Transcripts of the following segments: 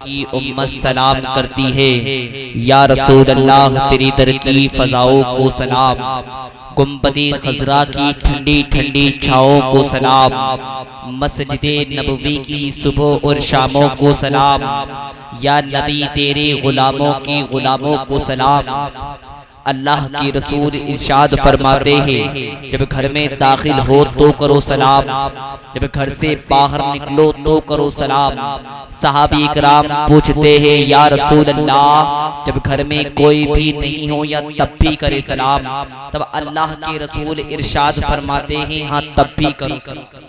की उम्मत सलाम करती है। या रसूल अल्लाह तेरी दर की फजाओं को सलाम, गुंबदे खजरा की ठंडी ठंडी छाओं को सलाम, मस्जिदे नबवी की सुबह और शामों को सलाम। या नबी तेरे गुलामों की गुलामों को सलाम। अल्लाह की रसूल इरशाद फरमाते हैं, जब घर में दाखिल हो तो करो सलाम, जब घर से बाहर निकलो तो करो सलाम। सहाबी इकराम पूछते हैं, या रसूल अल्लाह जब घर में कोई भी नहीं हो या तब भी करे सलाम? तब अल्लाह के रसूल इरशाद फरमाते हैं, हाँ तब भी करो सलाम,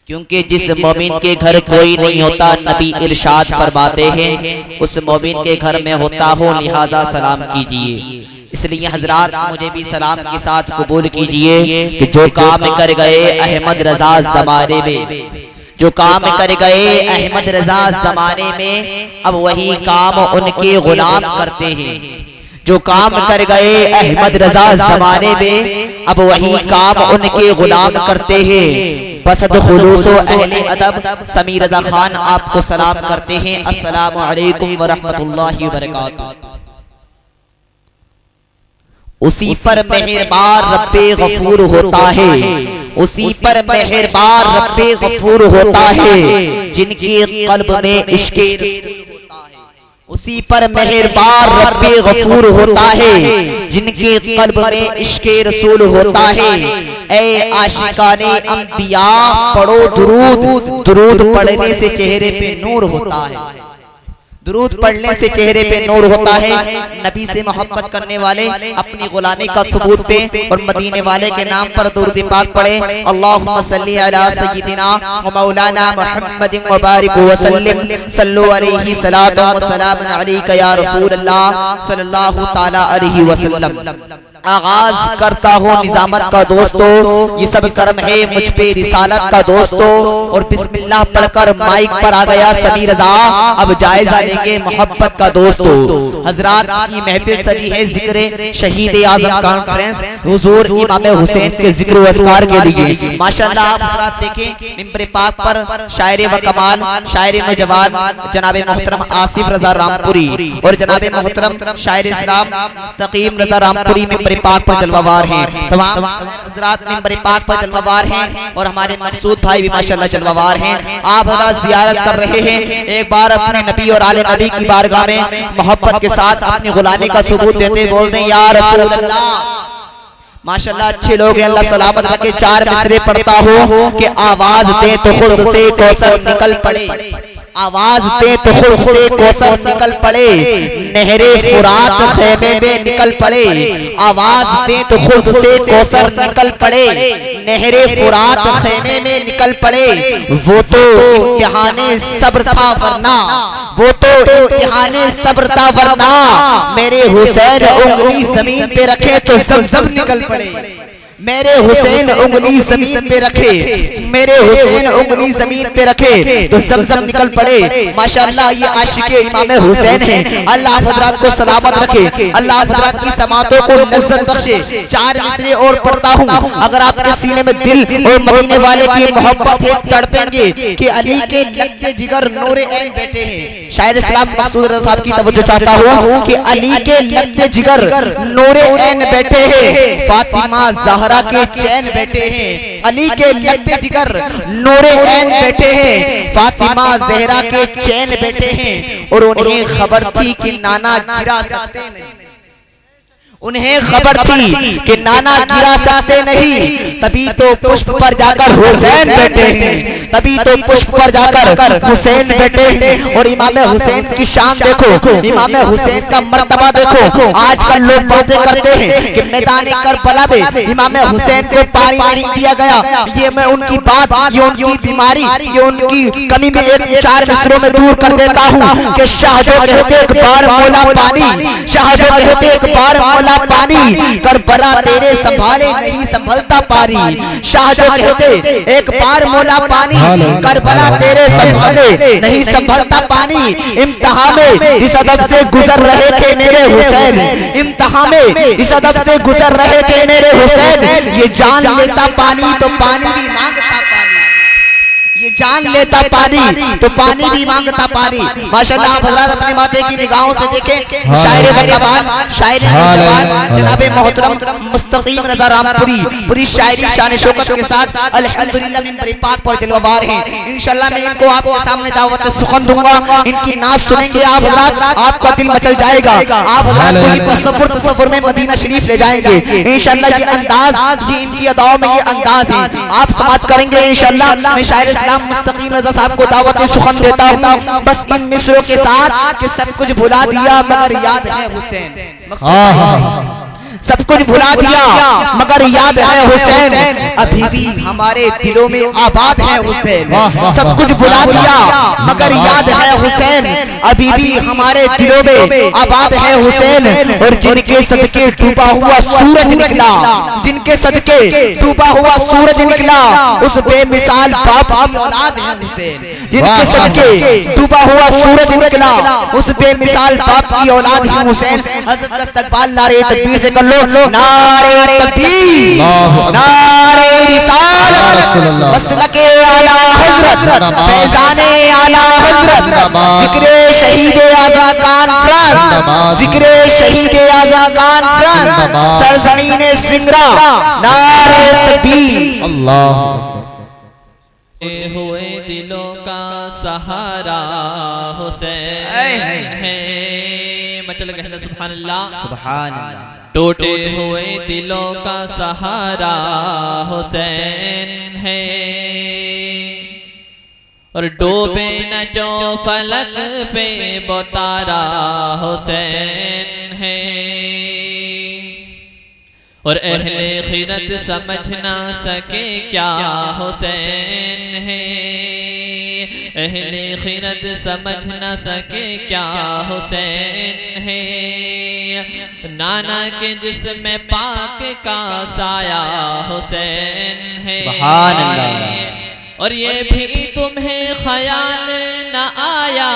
क्योंकि जिस मोमिन के घर कोई नहीं होता नबी इरशाद फरमाते हैं उस मोमिन के घर में होता हो, लिहाजा सलाम कीजिए। इसलिए हजरात मुझे भी सलाम के साथ कबूल कीजिए कि जो काम कर गए अहमद रजा जमाने में, जो काम कर गए अहमद रजा जमाने में, अब वही काम उनके गुलाम करते हैं। जो काम कर गए अहमद रजा जमाने में, अब वही काम उनके गुलाम करते हैं। बसद खुलूसो अहले अदब समीर रजा खान आपको सलाम करते हैं। अस्सलामु अलैकुम व रहमतुल्लाहि व बरकातुहू। उसी पर मेहरबान रब्बे गफूर होता है, उसी पर मेहरबान रब्बे गफूर होता है, जिनके कल्ब में इश्क़े होता है। उसी पर मेहरबान रब्बे गफूर होता है, जिनके कल्ब में इश्क़े रसूल होता है। ऐ आशिकाने अंबिया पढ़ो दुरूद, दुरूद पढ़ने से चेहरे पे नूर होता है, दुरूद पढ़ने से चेहरे पे नूर होता है। नबी से मोहब्बत करने वाले अपनी गुलामी का सबूत दें और मदीने वाले के नाम पर दुरूद पाक पढ़ें। अल्लाहुम्मा सल्ली अला सय्यिदिना व मौलाना मुहम्मदिन व बारिक व सल्लिम सल्लु अलैहि सलातु व सलामुन अलैका या रसूल अल्लाह सल्लल्लाहु तआला अलैहि वसल्लम। आगाज करता हूँ निजामत का दोस्तों, ये सब कर्म है मुझ पे रिसालत का दोस्तों। और बिस्मिल्लाह पढ़कर माइक पर आ गया समीर रजा, अब जायजा लेंगे मोहब्बत का दोस्तों। हजरात की महफिल सजी है जिक्र शहीद आजम कॉन्फ्रेंस हुजूर इमाम हुसैन के जिक्र व अस्कार के लिए। माशाअल्लाह आप हजरात देखें मिंबर पाक पर शायर व कमाल शायर नौजवान जनाब मोहतरम आसिफ रजा रामपुरी और जनाब मोहतरम शायर इस्लाम मुस्तकीम रजा रामपुरी मिंबर पाक पर जलवावार हैं। तमाम हजरात मिंबर पाक पर जलवावार हैं और हमारे मकसूद भाई भी माशाअल्लाह जलवावार हैं। आप हजरात जियारत कर रहे हैं, एक बार अपने नबी और आले नबी की बारगाह में मोहब्बत के साथ अपनी गुलामी का सबूत देते बोल दें, या रसूल अल्लाह। माशाअल्लाह अच्छे लोग हैं, अल्लाह सलामत रखे। चार मिसरे पढ़ता हूँ कि आवाज दे तो खुद से कौसर निकल पड़े, आवाज दे तो खुद से कौसर निकल पड़े, नहरे फुरात खेमे में निकल पड़े। आवाज दे तो खुद से कौसर निकल पड़े, नहरे फुरात खेमे में निकल पड़े। वो तो इम्तिहाने सब्र था वरना, वो तो इम्तिहाने सब्र था वरना, मेरे हुसैन उंगली जमीन पे रखे तो सब निकल पड़े। मेरे हुसैन उंगली जमीन पे रखे, मेरे हुसैन उंगली जमीन पे रखे तो सब निकल पड़े। माशाअल्लाह ये आशिके इमाम हुसैन हैं। अल्लाह हजरात को सलामत रखे, अल्लाह हजरात की समातों को लज्जत बख्शे। चार मिसरे और पढ़ता हूँ, अगर आपके सीने में दिल और मदीने वाले की मोहब्बत है तड़पेंगे कि अली के लगते जिगर नूरे ऐन बैठे हैं। शायर इस्लाम मकसूद रजा साहब की तवज्जो चाहता हूँ कि अली के लगते जिगर नूरे ऐन बैठे हैं, फातिमा ज़हरा के चैन बैठे हैं। अली के लगते जिगर नूरे ऐन बैठे हैं, फातिमा ज़हरा के चैन बैठे हैं। और उन्हें खबर थी कि नाना गिरा सकते नहीं, उन्हें खबर थी कि नाना गिरा सकते नहीं, तभी तो पुष्प पर जाकर हुसैन बैठे हैं, तभी तो पुष्प पर जाकर हुसैन बैठे हैं। और इमाम हुसैन की शान देखो, इमाम हुसैन का मर्तबा देखो। आजकल लोग बातें करते हैं कि मैदान करबला में इमाम हुसैन को पानी नहीं दिया गया, ये मैं उनकी बात, ये उनकी बीमारी, ये उनकी कमी में एक चार मिसरों में दूर कर देता हूँ कि शाहजो कहते एक बार मौला पानी, शाहजो कहते एक बार मौला पानी, करबला तेरे संभाले नहीं संभलता पारी। शाहजो कहते एक बार मौला पानी, करबला तेरे संभाले नहीं संभलता पानी। इम्तिहान में इस अदब से गुजर रहे थे मेरे हुसैन, इम्तिहान में इस अदब से गुजर रहे थे मेरे हुसैन। ये जान लेता पानी तो पानी भी मांगता पानी, ये जान लेता पानी तो पानी भी मांगता पानी। माशाअल्लाह आप हज़रात अपने माथे की निगाहों से देखें, शायर बकवान शायर जनाब मोहतरम मुस्तकीम रज़ा रामपुरी पूरी शायरी शान शौकत के साथ अल्हम्दुलिल्लाह मिंबर पाक पर जलवाबार हैं। इंशाअल्लाह मैं इनको आपके सामने दावत सुखन दूंगा, इनकी नात सुनेंगे आप हज़रात, आपका दिल मचल जाएगा। आप हज़रात को तसव्वुर में मदीना शरीफ ले जाएंगे इंशाअल्लाह। ये अंदाज, ये इनकी अदाओं में ये अंदाज है, आप समाअत करेंगे इंशाअल्लाह। मैं शायर इस्लाम मुस्तकीम रज़ा साहब को दावत सुखन देता हूँ बस इन मिसरों के साथ कि सब कुछ भुला दिया मगर याद है हुसैन। सब कुछ भुला दिया मगर याद है हुसैन, अभी भी हमारे दिलों में आबाद है हुसैन। सब कुछ भुला दिया मगर याद है हुसैन, अभी भी हमारे दिलों में आबाद है हुसैन। और जिनके सदके डूबा हुआ सूरज निकला, जिनके सदके डूबा हुआ सूरज निकला, उस बेमिसाल बाप की औलाद है हुसैन। जिनके सदके डूबा हुआ सूरज निकला, उस बेमिसाल बाप की औलाद है हुसैन। हज़रत का इस्तक़बाल नारे तकबीर से कर लो, नारे तकबीर, नारे रिसालत, मसलके आला हज़रत, फैज़ाने आला हज़रत, ज़िक्रे शहीद आज़म कॉन्फ्रेंस, ज़िक्रे शहीद आज़म कॉन्फ्रेंस, सरज़मीन सिंगरा, नारे तकबीर। अल्लाह हुए दिलों का सहारा हुसैन है, मचल कहना सुभान अल्लाह सुभान अल्लाह। टूटे हुए दिलों का सहारा हुसैन है, और डूबे न जो फलक पे वो तारा हुसैन है। और अहले खिरत समझ ना सके क्या हुसैन है, अहले खिरत समझ न सके क्या हुसैन है। नाना के जिस्म पाक का साया हुसैन है। सुभान अल्लाह। और ये भी तुम्हें ख्याल न आया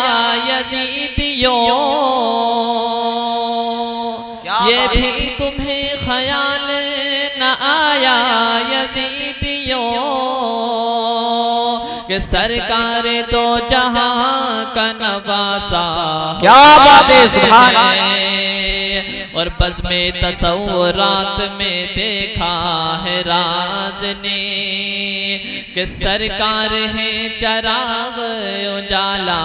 यजीदियों, ये भी तुम्हें ख्याल न आया यजीदियों, कि सरकार दो जहां का नवासा। क्या बात है, सुभान अल्लाह। और बस में तसव्वुरात में देखा है राज ने, कि सरकार है चराग उजाला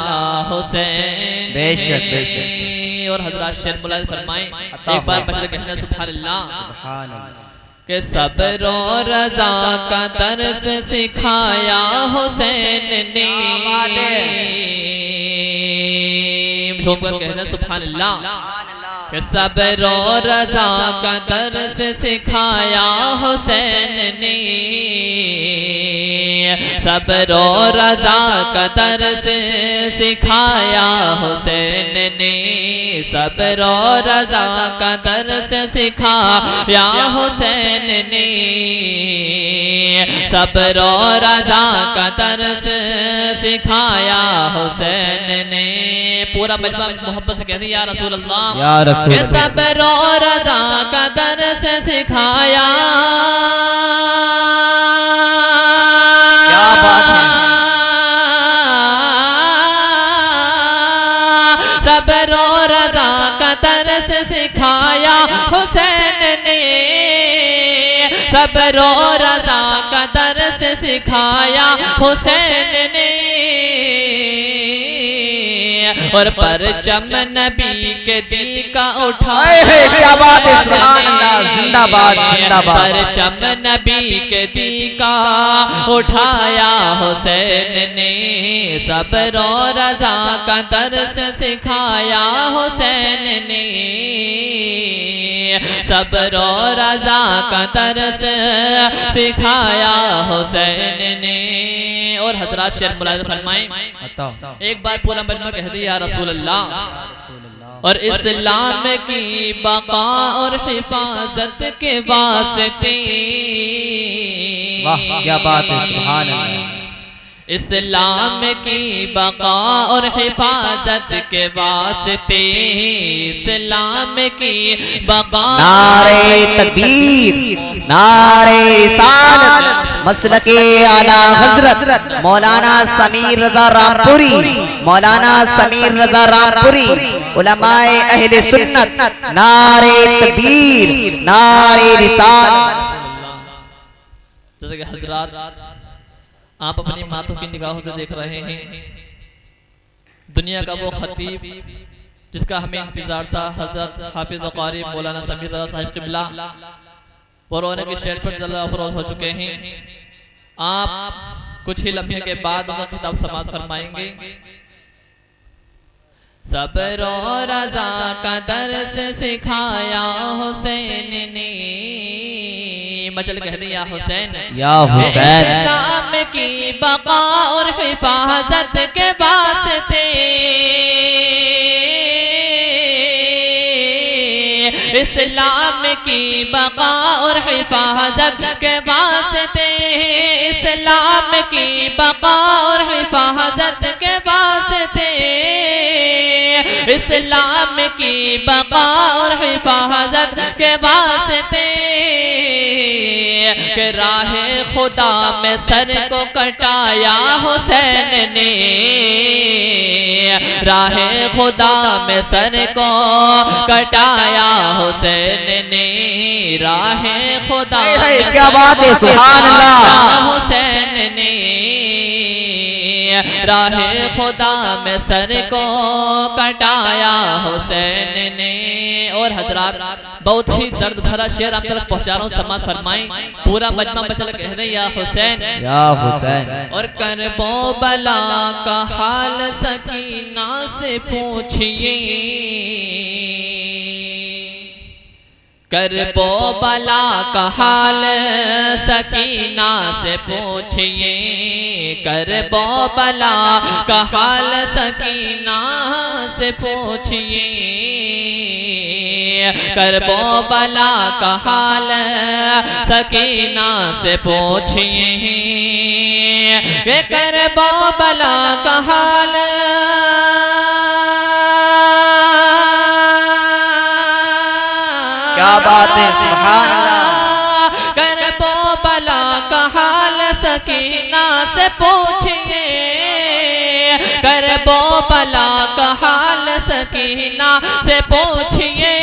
हुसैन। बेशक बेशक। और हज़रात शेर मुलाज़ फरमाएं एक बार बचल कहना सुभान अल्लाह, सुभान अल्लाह। कि सब्र और रज़ा का दर्स सिखाया हुसैन ने, झूमकर कहना सुभान अल्लाह। कि सब्र और रज़ा का दर्स सिखाया हुसैन ने, सब्र और रज़ा का दर्स सिखाया हुसैन ने, सब्र और रज़ा का दर्स सिखाया हुसैन ने, सब्र और रज़ा का दर्स सिखाया हुसैन ने। पूरा मजमा मोहब्बत से कहते या रसूल अल्लाह, या रसूल अल्लाह। सब्र और रज़ा का दर्स सिखाया, क्या बात है। सब्र और रज़ा का दर्स सिखाया हुसैन ने, सब्र और रज़ा का दर्स सिखाया हुसैन ने। और परचम नबी के दी का उठाया, क्या बात है, सुभान अल्लाह, जिंदाबाद जिंदाबाद। परचम नबी के दी का उठाया हुसैन ने, सब्र और रज़ा का दर्स सिखाया हुसैन ने, सब्र और रज़ा का दर्स सिखाया हुसैन ने। और हज़रात शेर मुलाज़ फरमाएं एक बार पूरा मजमा कह दिया रसूल अल्लाह। और इस्लाम की बका और हिफाजत के वास्ते, वाह क्या बात है, सुभान अल्लाह। इस्लाम की बका और हिफाजत के वास्ते, इस्लाम की बका। नारे तकबीर, नारे रिसालत, मसलके आला हजरत मौलाना समीर रजा रामपुरी, मौलाना समीर रजा रामपुरी, उलमाए अहले सुन्नत, नारे तकबीर, नारे रिसालत। जैसे कि हजरात आप अपनी मातों की निगाहों से देख रहे हैं, दुनिया का वो खतीब जिसका हमें इंतजार था, हजरत हाफिज कारी मौलाना समीर रजा साहिब किबला, और उन्हें स्टेज पर जल्द अफरोज हो चुके हैं। आप कुछ ही लम्हे के बाद उनका खिताब समाप्त फरमाएंगे। सब्र और रज़ा का दर्स सिखाया हुसैन ने, मचल कह दे या हुसैन, या हुसैन। इस्लाम की बका और हिफाजत के वास्ते, इस्लाम की बका और हिफाजत के वास्ते, इस्लाम की बका और हिफाजत के वास्ते, इस्लाम की बका और हिफाजत के वास्ते, के राहे खुदा में सर को कटाया हुसैन ने, राहे खुदा में सर को कटाया हुसैन ने, राहे खुदा में क्या बात है, सुभान अल्लाह। हुसैन ने राहे खुदा में सर को कटाया हुसैन ने। और हजरात बहुत ही दर्द भरा शेर आप तक पहुंचा रहा हूँ, समाज फरमाएं, पूरा मजमा मचल कह दे या हुसैन, या हुसैन। और करबो बला का हाल सकीना से पूछिए, करबो बला का हाल सकीना से पूछिए, करबो बला का हाल सकीना से पूछिए, करबो बला का हाल सकीना से पूछिए, करबो बला का हाल क्या बात है, सुभान अल्लाह। करबो बला का हाल सकीना से पूछिए, करबो बला का हाल सकीना से पूछिए,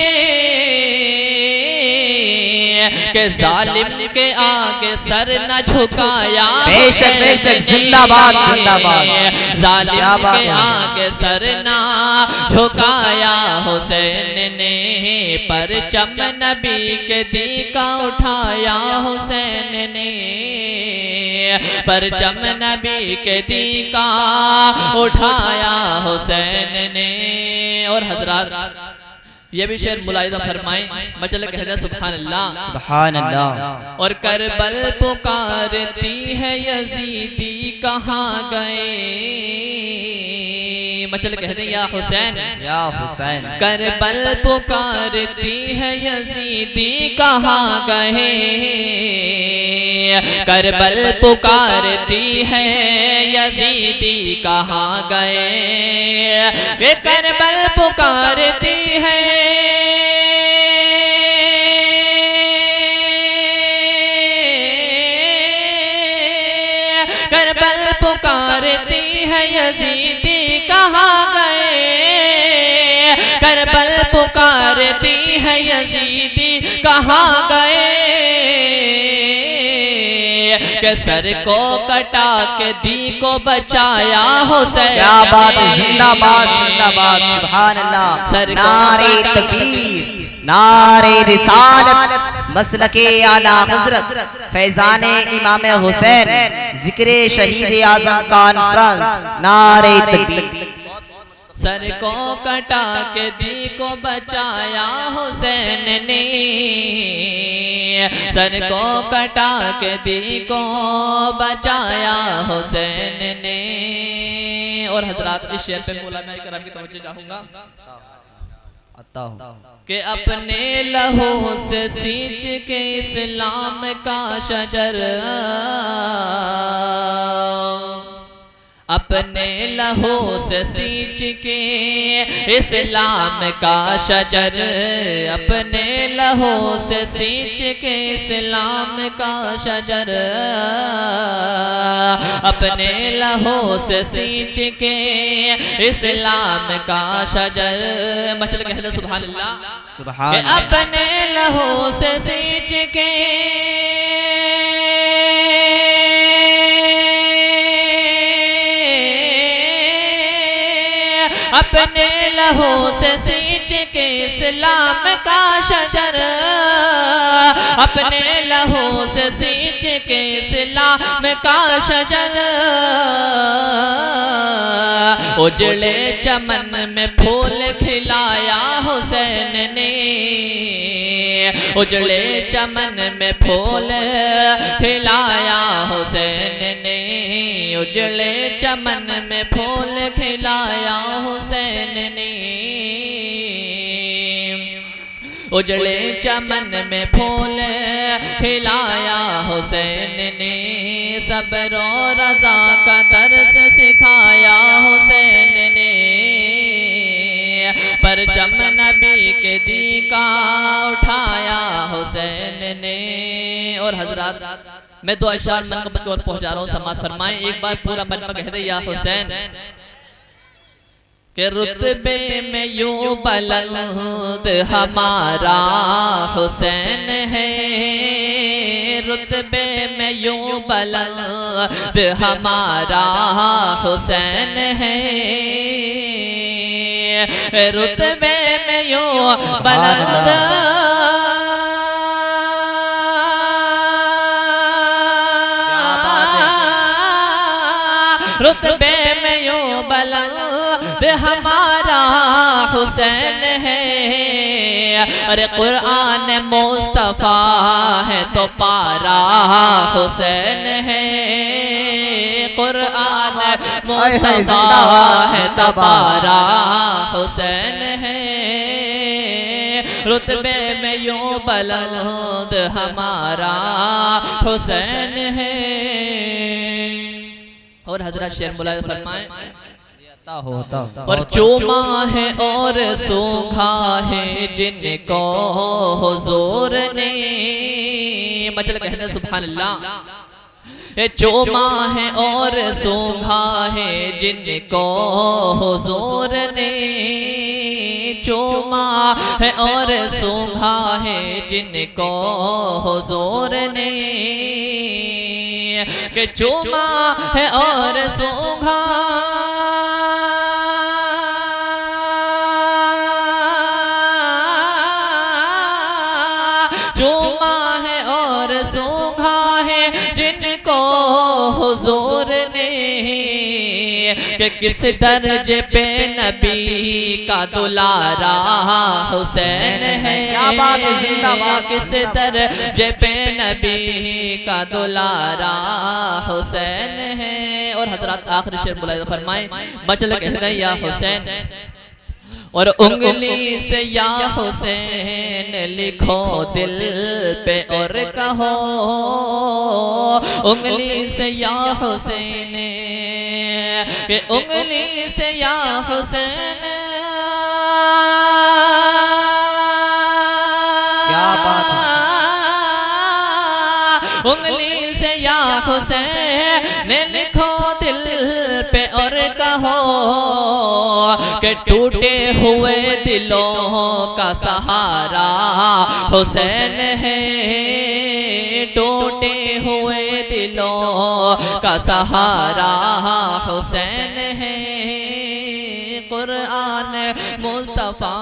के जालिम के आगे सर न झुकाया, बेशक बेशक, जिंदाबाद जिंदाबाद। जालिम के आगे सर न झुकाया हुसैन ने, परचम नबी के दी का उठाया हुसैन ने, परचम नबी के दी का उठाया हुसैन ने। और हजरात ये भी शेर मुलाहिजा फरमाएं, मचल कह दे सुभान अल्लाह, सुभान अल्लाह। और करबल पुकारती है यजीदी कहाँ गए, मचल कह दे या हुसैन, या हुसैन। करबल पुकारती है यजीदी कहाँ गए, करबल पुकारती है यजीदी कहाँ गए, करबल पुकारती है करबल पुकारती है यजीदी कहाँ गए, करबल पुकारती है यजीदी कहाँ गए, के सर को कटा के दी को बचाया हुसैन। क्या बात है, जिंदाबाद जिंदाबाद, सुभान अल्लाह। नारे तकबीर, नारे रिसालत, मसलके आला हजरत फैजाने इमाम हुसैन, जिक्र शहीद आजम कॉन्फ्रेंस, नारे तकबीर। सर को कटा के दी को बचाया हुसैन ने, सर को कटा के दी को बचाया हुसैन ने। और हजरात इस शेर पे मौला मैं करम की तवज्जो चाहूंगा कि अपने लहू से सींच के इस्लाम का शजर, अपने लहू से सींच के इस्लाम का शजर, अपने लहू से सींच के इस्लाम का शजर, अपने लहू से सींच के इस्लाम का शजर। मतलब कहते सुभान अल्लाह, सुभान अल्लाह। अपने लहू से सींच के अपने लहू से सींच के इस्लाम का शजर, अपने लहू से सींच के इस्लाम का शजर। उजड़े चमन में फूल खिलाया हुसैन ने, उजड़े चमन में फूल खिलाया हुसैन ने, उजड़े चमन में फूल खिलाया हुसैन ने, उजड़े चमन में फूल खिलाया हुसैन ने। सब्र और रज़ा का दर्स सिखाया हुसैन ने, परचम नबी के दी का उठाया हुसैन ने। और हजरात मैं दो अशार मनक़बत की ओर पहुंचा रहा हूँ, समाअत फरमाएं। एक बार पूरा मजमा कह दे या हुसैन के रुतबे में यूं बुलंद हमारा हुसैन है, रुतबे में यूं बुलंद हमारा हुसैन है, रुतबे में यूं बुलंद रुतबे में यूं बुलंद हमारा हुसैन है। अरे कुरान मुस्तफा है तो पारा हुसैन है, कुरान मुस्तफा है तो पारा हुसैन है, रुतबे में यूं बुलंद हमारा हुसैन है। और हजरत शेर मुलायम फरमाए और चूमा है और सूखा है जिनको हुजूर ने, मतलब कहने सुभान अल्लाह। चूमा है और सूखा है जिनको हुजूर ने, चूमा है और सूखा है जिनको हुजूर ने, कि चूमा है और सूखा चूमा है और सूखा है जिनको हुजूर ने, कि किस दर्जे पे नबी का दुलारा हुसैन है, क्या बात है, जिंदाबाद। किस दर्जे पे नबी का दुलारा हुसैन है। और हजरत आखिरी शेर बुलाए फरमाए, बचल कहते या हुसैन और उंगली से या हुसैन लिखो दिल पे और कहो, उंगली से या हुसैन, कि उंगली से या हुसैन, क्या बात है, उंगली से या हुसैन लिखो दिल पे और कहो, कि टूटे हुए दिलों का सहारा हुसैन है, टूटे हुए दिलों का सहारा हुसैन है, कुरान मुस्तफा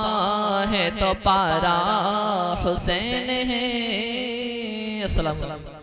है तो पारा हुसैन है। अस्सलाम वालेकुम।